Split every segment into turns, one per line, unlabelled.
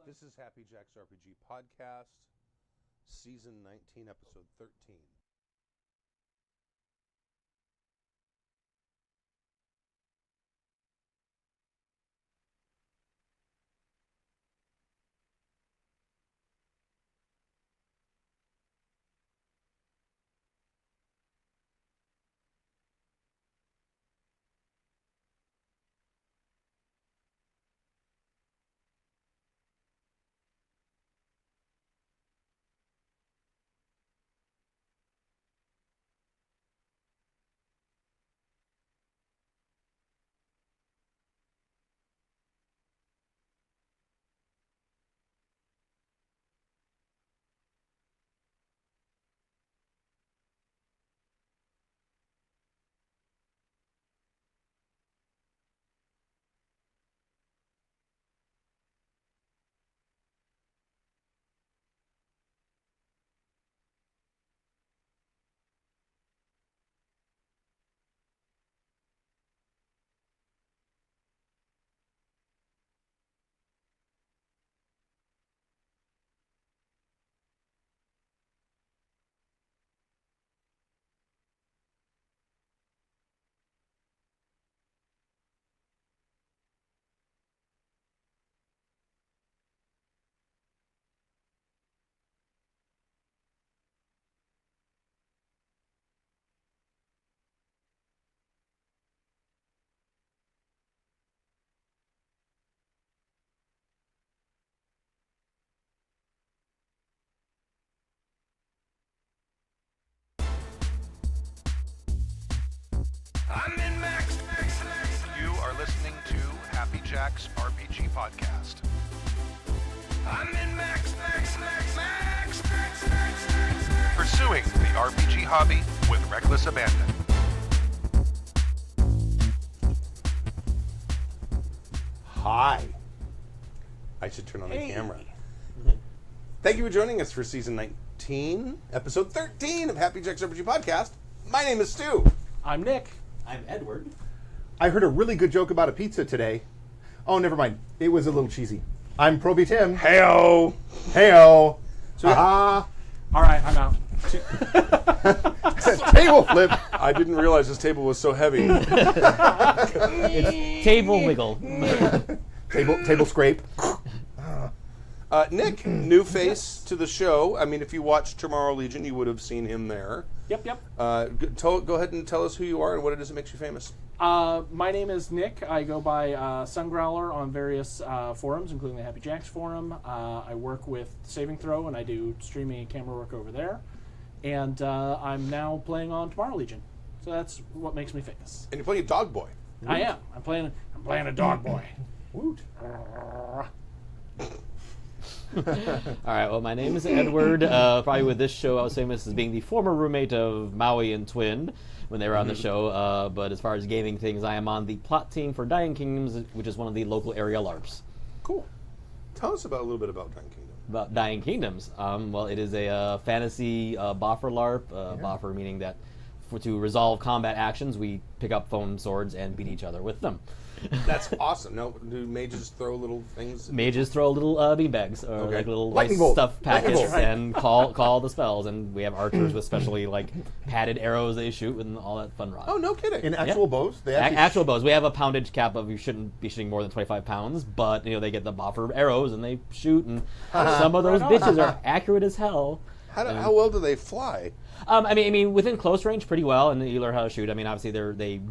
This is Happy Jack's RPG Podcast, Season 19, Episode 13.
You are listening to Happy Jack's RPG Podcast. Pursuing the RPG hobby with reckless abandon.
Hi. I should turn on the camera. Thank you for joining us for Season 19, Episode 13 of Happy Jack's RPG Podcast. My name is Stu.
I'm Nick.
I'm Edward.
I heard a really good joke about a pizza today. Oh, never mind. It was a little cheesy. I'm Proby Tim.
Heyo.
Heyo.
So,
All right, I'm out.
Table flip.
I didn't realize this table was so heavy.
It's table wiggle.
Table scrape.
Nick, new face to the show. I mean, if you watched Tomorrow Legion, you would have seen him there.
Yep.
Go ahead and tell us who you are and what it is that makes you famous.
My name is Nick. I go by Sungrowler on various forums, including the Happy Jacks forum. I work with Saving Throw, and I do streaming and camera work over there. And I'm now playing on Tomorrow Legion. So that's what makes me famous.
And you're playing a dog boy.
I am. I'm playing a dog boy.
Woot.
All right, well, my name is Edward. Probably with this show, I was famous as being the former roommate of Maui and Twin when they were on the show. But as far as gaming things, I am on the plot team for Dying Kingdoms, which is one of the local area LARPs.
Cool. Tell us a little bit about Dying Kingdom.
About Dying Kingdoms. Well, it is a fantasy boffer LARP. Boffer meaning that to resolve combat actions, we pick up foam swords and beat each other with them.
That's awesome. No, do mages throw little things?
Mages throw little beanbags or like little
Lightning bolt.
stuff
Lightning
packets
bolt.
and call the spells. And we have archers with specially like padded arrows they shoot and all that fun rod.
Oh, no kidding.
In actual bows? They
Actual bows. We have a poundage cap of you shouldn't be shooting more than 25 pounds, but they get the boffer arrows and they shoot, and some of those bitches are accurate as hell.
How well do they fly?
I mean, within close range, pretty well, and you learn how to shoot. I mean, obviously, they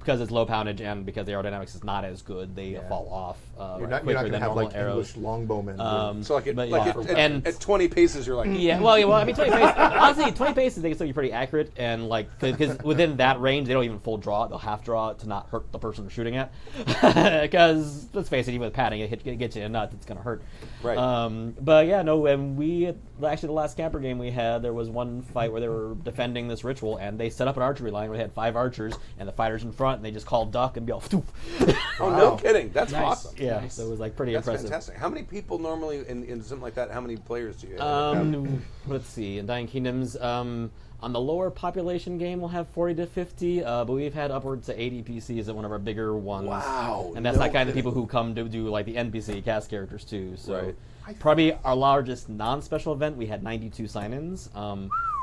because it's low poundage and because the aerodynamics is not as good, they fall off
You're not
quicker
going to
than
have
normal
like
arrows.
English longbowmen.
So
but yeah.
at 20 paces, you're like...
Yeah, well, I mean, 20 paces. Honestly, 20 paces they can still be pretty accurate, and like because within that range, they don't even full draw it; they'll half draw it to not hurt the person they're shooting at. Because let's face it, even with padding, it gets you in a nut, it's gonna hurt.
Right.
But yeah, no, and we actually the last camper game we had, there was one fight where they were defending this ritual, and they set up an archery line where they had 5 archers and the fighters in front, and they just called duck and be all.
Oh, no kidding. That's
Nice.
awesome.
Yeah, Yeah,
Nice.
so it was like pretty
That's
impressive.
fantastic. How many people normally in something like that? How many players do you have?
Let's see. In Dying Kingdoms, on the lower population game, we'll have 40 to 50, but we've had upwards to 80 PCs at one of our bigger ones.
Wow,
And that's
no
not kind of
kidding.
people who come to do like the NPC cast characters too. So
Right.
probably our largest non-special event, we had 92 sign-ins.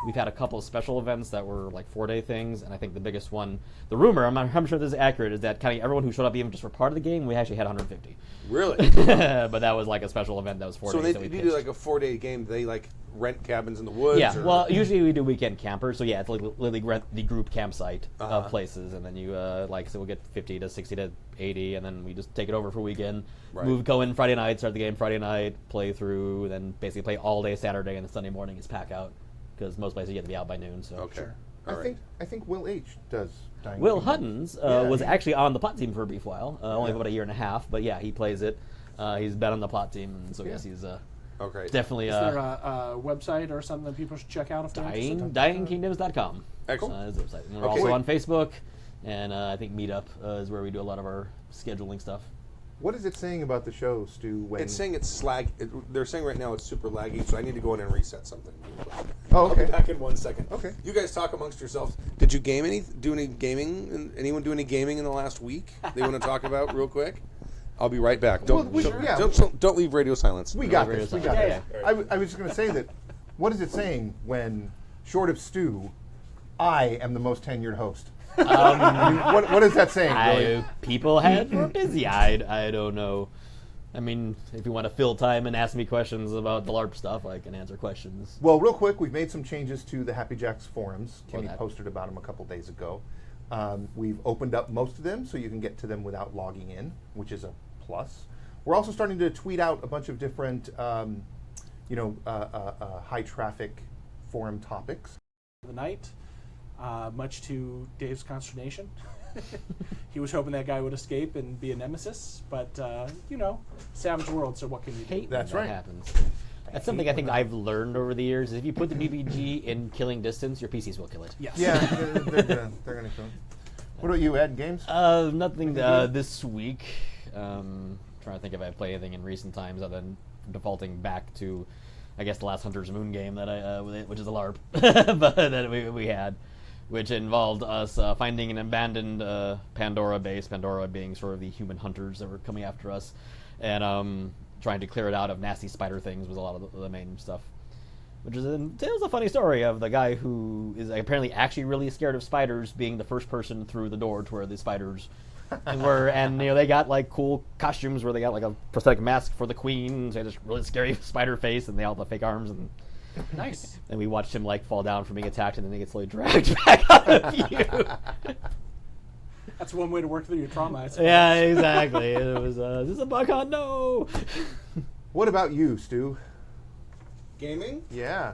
We've had a couple of special events that were like 4-day things, and I think the biggest one, the rumor, I'm not sure this is accurate, is that kind of everyone who showed up even just for part of the game, we actually had 150.
Really?
But that was like a special event that was 4
So
days
they
that we
do
pitched.
like a 4-day game. They like rent cabins in the woods.
Yeah,
or-
well, usually we do weekend campers, so yeah, it's like literally rent the group campsite
Uh-huh.
of places, and then you so we'll get 50 to 60 to 80, and then we just take it over for a weekend.
Right.
Go in Friday night, start the game Friday night, play through, then basically play all day Saturday, and then Sunday morning is pack out because most places you have to be out by noon. So
Okay.
Sure.
All right.
I think Will H does Dying
Will
Kingdoms.
Huttons
Yeah,
was
he-
actually on the plot team for a brief while, only
Yeah.
about a year and a half, but yeah, he plays it. He's been on the plot team, and so
Yeah.
yes, he's
Okay.
definitely
Is there a website or something that people should check out if they're interested?
dyingkingdoms.com.
Excellent.
Is the website. And we're
Okay.
also on Facebook, and I think Meetup is where we do a lot of our scheduling stuff.
What is it saying about the show, Stu? When
It's saying it's slag. They're saying right now it's super laggy, so I need to go in and reset something.
Oh,
I'll be
okay.
back in 1 second.
Okay.
You guys talk amongst yourselves. Did you do any gaming? Anyone do any gaming in the last week? They want to talk about real quick. I'll be right back. Don't
Well,
don't leave radio silence.
We got
Radio
this. We
silence.
got
Yeah,
this. I was just going to say that. What is it saying when, short of Stu, I am the most tenured host? I mean, what is that saying? Really?
People were busy. I don't know. I mean, if you want to fill time and ask me questions about the LARP stuff, I can answer questions.
Well, real quick, we've made some changes to the Happy Jacks forums.
Well,
Kimmy
that-
posted about them a couple days ago. We've opened up most of them so you can get to them without logging in, which is a plus. We're also starting to tweet out a bunch of different, high traffic forum topics.
The night, much to Dave's consternation. He was hoping that guy would escape and be a nemesis, but savage world. So what can you do?
Hate
That's
when
right.
that happens. That's something I think I've learned over the years. Is if you put the BBG in killing distance, your PCs will kill it.
Yes.
Yeah, they're gonna kill. What about you, Ed? Games?
Nothing this week. Trying to think if I played anything in recent times other than defaulting back to, I guess, the last Hunter's Moon game that which is a LARP, but that we had, which involved us finding an abandoned Pandora base. Pandora being sort of the human hunters that were coming after us, and trying to clear it out of nasty spider things was a lot of the main stuff. Which tells a funny story of the guy who is apparently actually really scared of spiders being the first person through the door to where the spiders were, and they got like cool costumes where they got like a prosthetic mask for the queen, so this really scary spider face, and they all have the fake arms, and
Nice.
then we watched him like fall down from being attacked, and then he gets slowly dragged back out of you.
That's one way to work through your trauma. I suppose.
Yeah, exactly. It was this is a bug hunt, no.
What about you, Stu?
Gaming?
Yeah.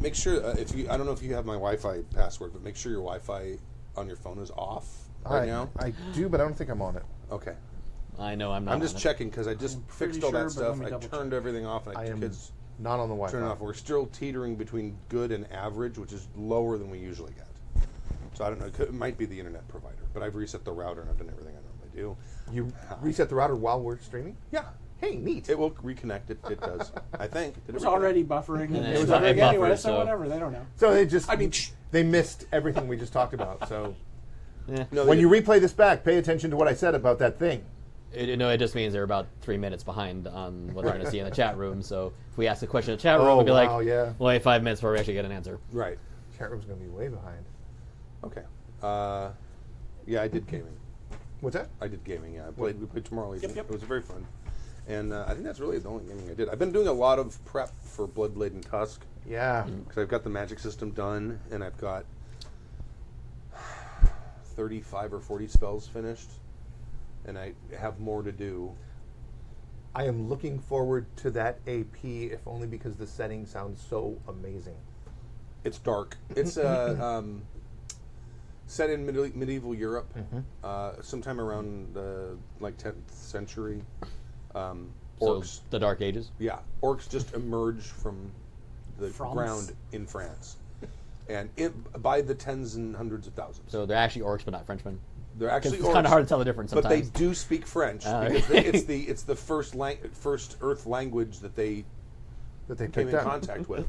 Make sure I don't know if you have my Wi-Fi password, but make sure your Wi-Fi on your phone is off right now.
I do, but I don't think I'm on it.
Okay.
I know I'm not.
I'm just
on it.
checking because I just
pretty
fixed all
sure,
that
but
stuff.
let me
I
double
turned everything off, and
I am
kids
not on the Wi-Fi.
turn it off. We're still teetering between good and average, which is lower than we usually get. So I don't know. It might be the internet provider, but I've reset the router and I've done everything I normally do.
You reset the router while we're streaming?
Yeah.
Hey, neat.
It will reconnect. It does. I think. Did
It was
reconnect?
already buffering.
And
And
it
it was
was
buffering
already
anyway,
buffered,
so
so-
whatever. They don't know.
So they just,
I mean,
they missed everything we just talked about. So
Yeah.
No,
when
they
you
didn't.
replay this back, pay attention to what I said about that thing.
It just means they're about 3 minutes behind on what they're going to see in the chat room. So if we ask a question in the chat room,
Oh,
we'll be
wow,
like,
yeah.
we'll wait 5 minutes before we actually get an answer.
Right.
Chat room's going to be way behind.
Okay. Yeah, I did gaming.
What's that?
I did gaming. Yeah, we played Tomorrow Legion.
Yep.
It was very fun, and I think that's really the only gaming I did. I've been doing a lot of prep for Bloodblade and Tusk
Yeah.
because I've got the magic system done, and I've got 35 or 40 spells finished, and I have more to do.
I am looking forward to that AP, if only because the setting sounds so amazing.
It's dark. It's set in medieval Europe, sometime around the 10th century.
So
Orcs,
the Dark Ages.
yeah, orcs just emerge from the
France.
ground in France, and by the tens and hundreds of thousands.
So they're actually orcs, but not Frenchmen.
They're actually
it's kind of hard to tell the difference
but
sometimes.
they do speak French because it's the first Earth language that they came
picked
in
up.
contact with.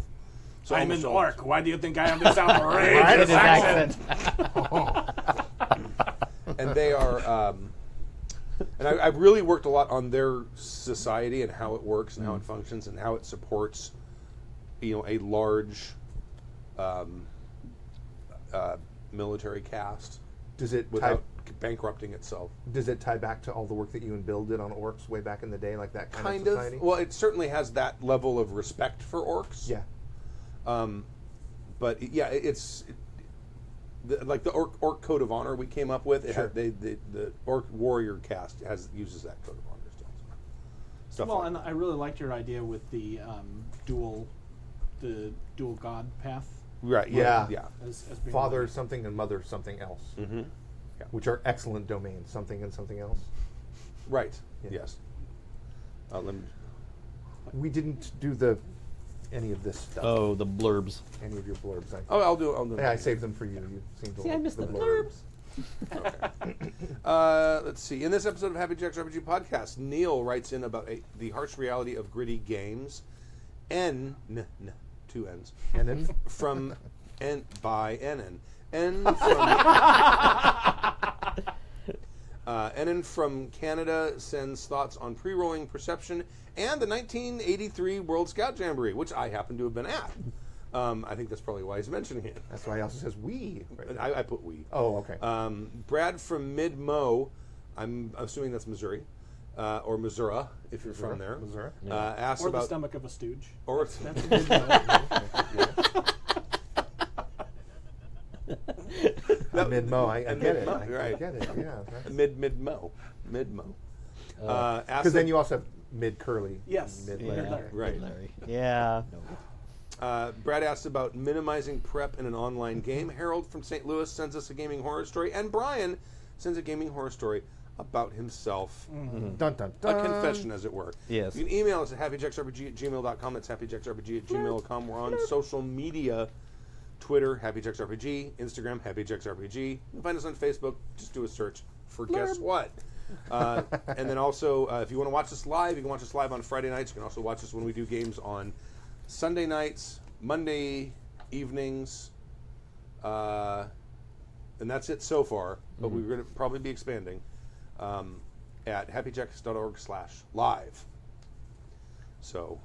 So
I'm an
almost all-
orc. Why do you think I have this outrageous
Right,
His
accent?
and they are. And I've really worked a lot on their society and how it works and how it functions and how it supports, a large military cast
Does it
without bankrupting itself.
Does it tie back to all the work that you and Bill did on orcs way back in the day, like that kind
Kind
of
of.
society?
Well, it certainly has that level of respect for orcs.
Yeah.
But yeah, like the orc code of honor we came up with. It
Sure.
had, the orc warrior cast uses that code of honor still. Stuff
Well,
like
and
that.
I really liked your idea with the dual god path.
Right.
Yeah.
Yeah.
As being
Father
one.
something and mother something else,
Mm-hmm.
which are excellent domains. Something and something else.
Right.
Yeah.
Yes. Let me,
We didn't do any of this stuff.
Oh, the blurbs.
Any of your blurbs.
I'll do.
Yeah, I saved them for you. You seem to
See, I
like
missed
the
the
blurbs.
Let's see. In this episode of Happy Jack's RPG Podcast, Neil writes in about the harsh reality of gritty games. Two N's.
And then
From by NN. Enan from Canada sends thoughts on pre-rolling Perception and the 1983 World Scout Jamboree, which I happen to have been at. I think that's probably why he's mentioning it.
that's why he also says we. Right?
I put we.
Oh, okay.
Brad from Mid-Mo, I'm assuming that's Missouri, or Missouri, if you're from there.
Missouri.
Asks
Or the
about...
stomach of a stooge.
Or
That's a good one.
Mid-mo, I get it.
Mid-mo,
I
right.
get it, yeah.
Mid-mo.
Because then you also have mid-curly.
Yes.
Mid-Larry.
Yeah.
Right.
Larry. Yeah.
Brad asked about minimizing prep in an online game. Harold from St. Louis sends us a gaming horror story. And Brian sends a gaming horror story about himself.
Dun, dun, dun.
A confession, as it were.
Yes.
You can email us at happyjacksrpg@gmail.com. That's happyjacksrpg@gmail.com. We're on social media. Twitter, happyjacksrpg. Instagram, happyjacksrpg. You can find us on Facebook. Just do a search for guess what. And then also, if you want to watch us live, you can watch us live on Friday nights. You can also watch us when we do games on Sunday nights, Monday evenings, and that's it so far. But we're going to probably be expanding at happyjacks.org/live. So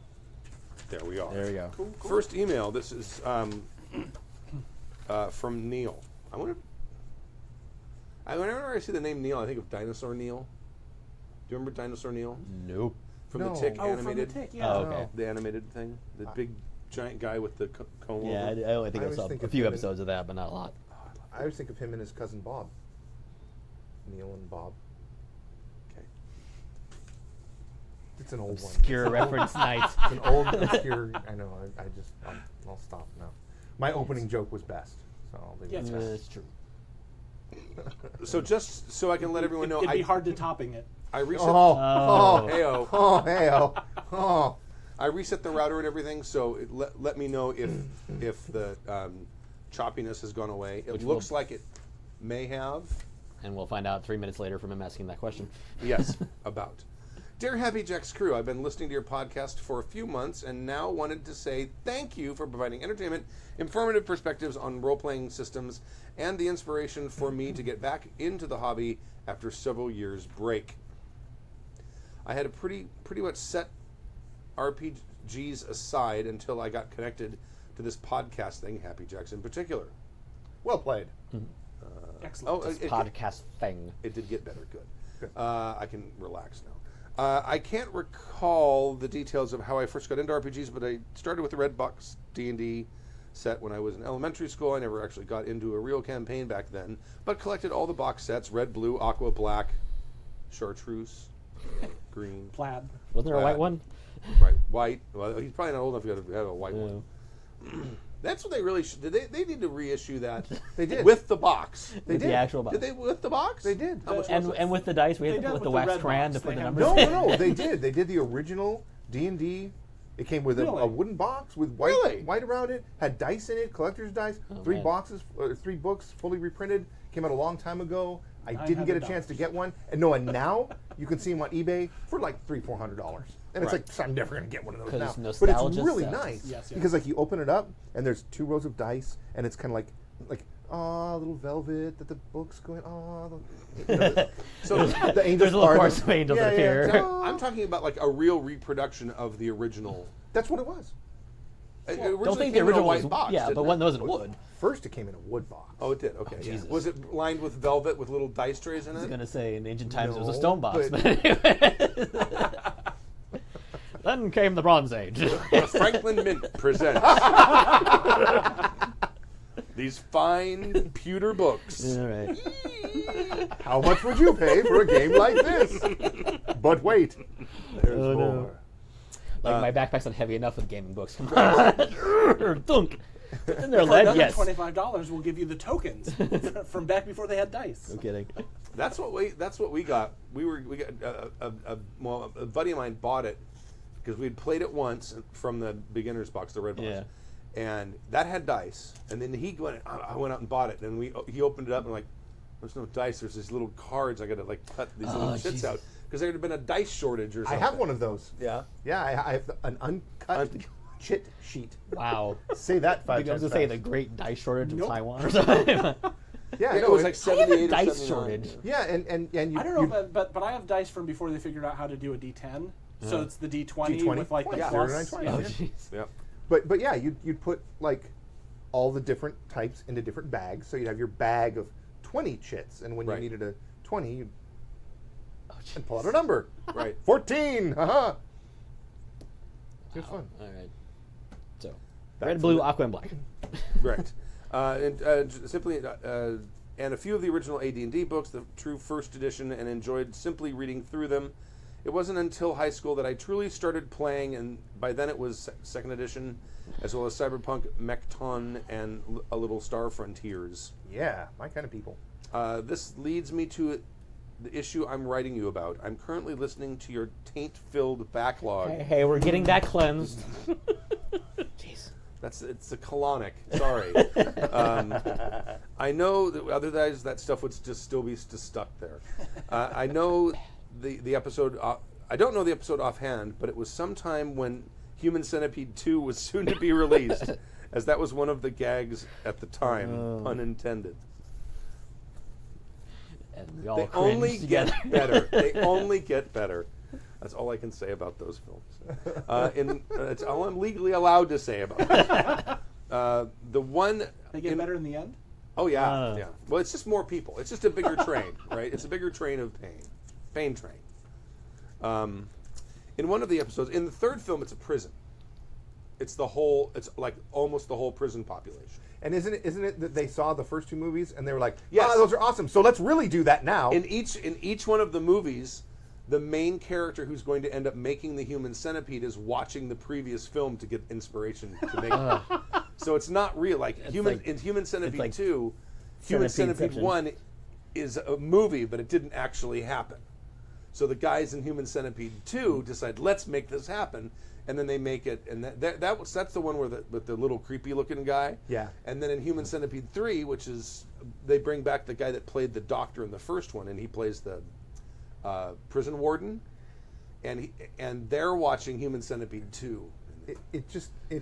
there we are.
There we go.
First email. This is from Neil. Whenever I see the name Neil, I think of Dinosaur Neil. Do you remember Dinosaur Neil?
Nope.
From
No.
the Tick
Oh,
animated?
from the Tick, yeah.
Oh, okay.
The animated thing? The big giant guy with the comb
Yeah,
over?
I only think
I
I
always
saw
think
a
of
few
him in-
episodes of that, but not a lot.
I always think of him and his cousin Bob. Neil and Bob.
Okay.
It's an old one.
Obscure reference night.
It's an old, obscure. I know. I'll stop now. My opening joke was best, so I'll leave
Yeah,
it
it's
at that.
It's true.
So just so I can let everyone know,
It'd be hard to topping it.
I reset.
Oh,
Heyo.
oh, hey-oh. Oh.
I reset the router and everything, so let me know if the choppiness has gone away. It
Which
looks
will-
like it may have.
And we'll find out 3 minutes later from him asking that question.
Yes, about. Dear Happy Jack's crew, I've been listening to your podcast for a few months and now wanted to say thank you for providing entertainment, informative perspectives on role-playing systems, and the inspiration for me to get back into the hobby after several years' break. I had a pretty much set RPGs aside until I got connected to this podcast thing, Happy Jacks in particular.
Well played.
Excellent.
Oh,
Podcast thing.
it did get better. Good. I can relax now. I can't recall the details of how I first got into RPGs, but I started with the Red Box D&D set when I was in elementary school. I never actually got into a real campaign back then, but collected all the box sets: red, blue, aqua, black, chartreuse, green,
Wasn't there a white one?
right, white. Well, he's probably not old enough to have a white
Yeah.
one. That's what they really should. They need to reissue that.
They did.
With the box.
They
With
did.
the actual box.
Did they with the box?
They did.
How much was
And
it?
and with the dice, we had
They
to
did
put
with
the
the
wax
red
crayon
box.
to put
They
the
have-
numbers
No,
in.
no, they did. They did the original D&D. It came with a
Really?
wooden box with
Really?
white around it, had dice in it, collector's dice,
Oh,
3
man.
boxes, 3 books fully reprinted. Came out a long time ago. I didn't get a
$900.
chance to get one. And now you can see them on eBay for like $300-400. And it's
Right.
like, I'm never going to get one of those now.
'Cause
But it's
nostalgia
really
sells.
nice.
Yes.
Because like you open it up and there's 2 rows of dice and it's kind of like little velvet that the book's going,
So
the angels
There's a little
are
chorus of angels that appear.
now, I'm talking about like a real reproduction of the original.
That's what it was.
It
Don't
originally
think the
came in a
original
white
was
box.
yeah,
didn't
but
it?
one wasn't wood.
First, it came in a wood box.
Oh, it did. Okay. yeah.
Jesus.
Was it lined with velvet with little dice trays in
I was
it?
gonna say in ancient times it was a
No,
stone box,
but-
but anyway. Then came the Bronze Age.
The Franklin Mint presents these fine pewter books.
All right.
How much would you pay for a game like this? But wait, there's
Oh, no.
more.
Like my backpack's not heavy enough with gaming books. Come on. Thunk. And they're
For
lead,
another
yes.
$25, we'll give you the tokens from back before they had dice.
No kidding.
That's what we got. We got a buddy of mine bought it because we'd played it once from the beginner's box, the red box,
Yeah.
and that had dice. And then I went out and bought it, and he opened it up and like, there's no dice. There's these little cards. I got to like cut these little shits
Jesus.
out because there had been a dice shortage or
I
something.
have one of those.
Yeah.
Yeah, I have an uncut chit sheet.
Wow.
Say that
I
5
was
times
gonna say the
fast.
great dice shortage of
Nope.
Taiwan or something.
Yeah,
It
no,
was like
How do you have
78
a
or
dice
79.
shortage?
yeah, and you.
I don't know, but I have dice from before they figured out how to do a D10. So it's the D20,
D20?
with like the
Yeah.
plus.
0920.
Oh
Yeah.
jeez.
Yeah.
But yeah, you'd put like all the different types into different bags. So you'd have your bag of 20 chits, and when
Right.
you needed a 20, you'd
Oh,
and pull out a number.
Right.
14. Haha. It was fun.
All right. So
Back
red,
to
blue,
the-
aqua, and black.
Right. And a few of the original AD&D books, the true first edition, and enjoyed simply reading through them. It wasn't until high school that I truly started playing, and by then it was second edition, as well as Cyberpunk, Mechton, and a little Star Frontiers.
Yeah, my kind of people.
This leads me to the issue I'm writing you about. I'm currently listening to your taint-filled backlog.
Hey, we're getting that cleansed. Jeez.
It's a colonic. Sorry. I know that otherwise that stuff would just still be stuck there. I know the episode. I don't know the episode offhand, but it was sometime when Human Centipede 2 was soon to be released, as that was one of the gags at the time, pun intended.
And we all
They
cringed
only
together.
get better. They only get better. That's all I can say about those films. It's all I'm legally allowed to say about them. The one
They get better in the end?
Oh yeah, yeah. Well, it's just more people. It's just a bigger train, right? It's a bigger train of pain train. In one of the episodes, in the third film, it's a prison. It's like almost the whole prison population.
And isn't it that they saw the first 2 movies and they were like,
Yes.
"Ah, those are awesome. So let's really do that now."
In each one of the movies, the main character who's going to end up making the Human Centipede is watching the previous film to get inspiration to make it. So it's not real. Like in Human Centipede
like
2, Human Centipede
Centipedeception.
1 is a movie, but it didn't actually happen. So the guys in Human Centipede 2 decide, let's make this happen, and then they make it. And that's the one where with the little creepy looking guy.
Yeah.
And then in Human Centipede 3, which is they bring back the guy that played the doctor in the first one, and he plays the prison warden, and they're watching Human Centipede 2.
It just.
And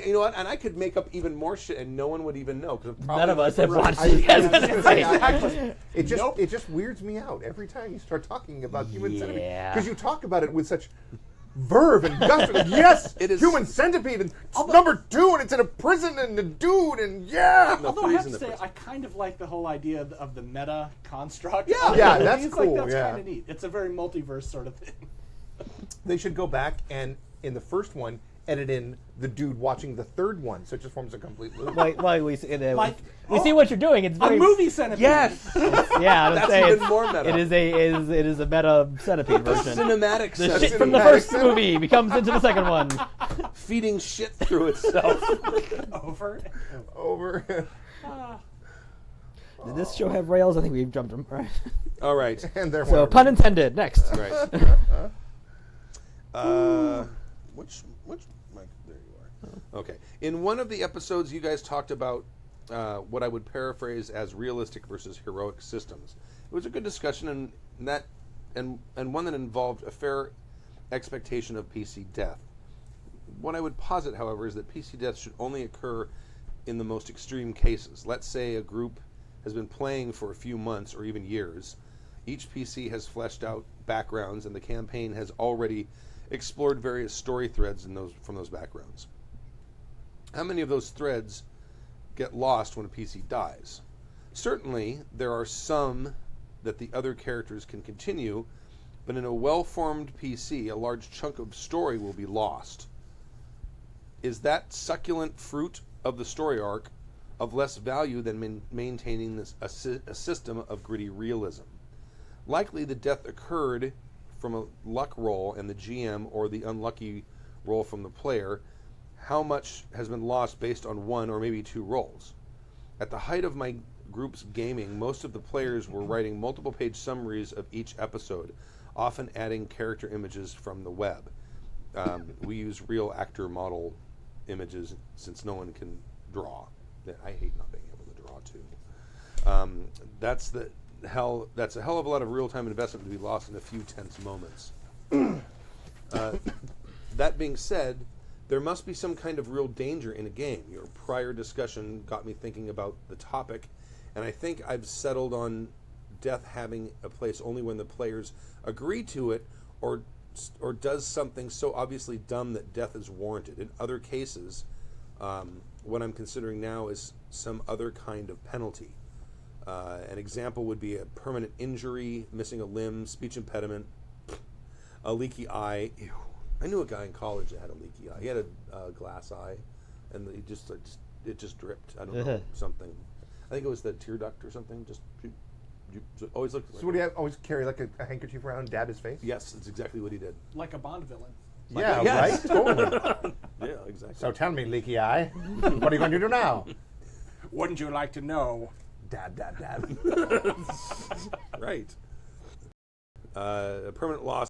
you know what? And I could make up even more shit, and no one would even know because
None of us have watched
I-
it.
I was gonna say,
Nope.
it just weirds me out every time you start talking about Human Centipede
Yeah.
because you talk about it with such verve and gusto. Like, yes,
It is-
Human Centipede, and it's number 2, and it's in a prison, and a dude, and yeah.
No,
Although I
three's
have
in
to
the
say,
prison.
I kind of like the whole idea of the meta construct.
Yeah.
of
Yeah,
the
that's
movies.
cool,
Like, that's
yeah.
kind of neat. It's a very multiverse sort of thing.
They should go back and in the first one edit in the dude watching the third one, so it just forms a complete loop.
we
Like,
see what you're doing. It's
A
very
movie centipede.
Yes,
Yeah, I would
That's
say
even
it's-
more meta.
It is a meta centipede version.
cinematic
The
sense.
shit from the first movie becomes into the second one.
feeding shit through itself.
Over.
Over.
Did this show have rails? I think we've jumped them. Right.
All right.
And there.
So pun intended. Next.
Right. Which mic? There you are. Okay. In one of the episodes, you guys talked about what I would paraphrase as realistic versus heroic systems. It was a good discussion, and one that involved a fair expectation of PC death. What I would posit, however, is that PC death should only occur in the most extreme cases. Let's say a group has been playing for a few months or even years. Each PC has fleshed out backgrounds, and the campaign has already explored various story threads from those backgrounds. How many of those threads get lost when a PC dies? Certainly, there are some that the other characters can continue, but in a well-formed PC, a large chunk of story will be lost. Is that succulent fruit of the story arc of less value than maintaining a system of gritty realism? Likely the death occurred from a luck roll and the GM, or the unlucky roll from the player. How much has been lost based on one or maybe two rolls? At the height of my group's gaming, most of the players were writing multiple page summaries of each episode, often adding character images from the web. We use real actor model images since no one can draw. I hate not being able to draw too. That's a hell of a lot of real-time investment to be lost in a few tense moments. That being said, there must be some kind of real danger in a game. Your prior discussion got me thinking about the topic, and I think I've settled on death having a place only when the players agree to it, or does something so obviously dumb that death is warranted. In other cases, what I'm considering now is some other kind of penalty. An example would be a permanent injury, missing a limb, speech impediment, a leaky eye. Ew. I knew a guy in college that had a leaky eye. He had a glass eye, and it just dripped. I don't know, something. I think it was the tear duct or something. Just always looked.
So would he always carry like a handkerchief around and dab his face?
Yes, that's exactly what he did.
Like a Bond villain.
Yeah,
Yes.
right? Totally.
Yeah, exactly.
So tell me, Leaky Eye, what are you going to do now?
Wouldn't you like to know?
Dab, dab, dab.
Right. A permanent loss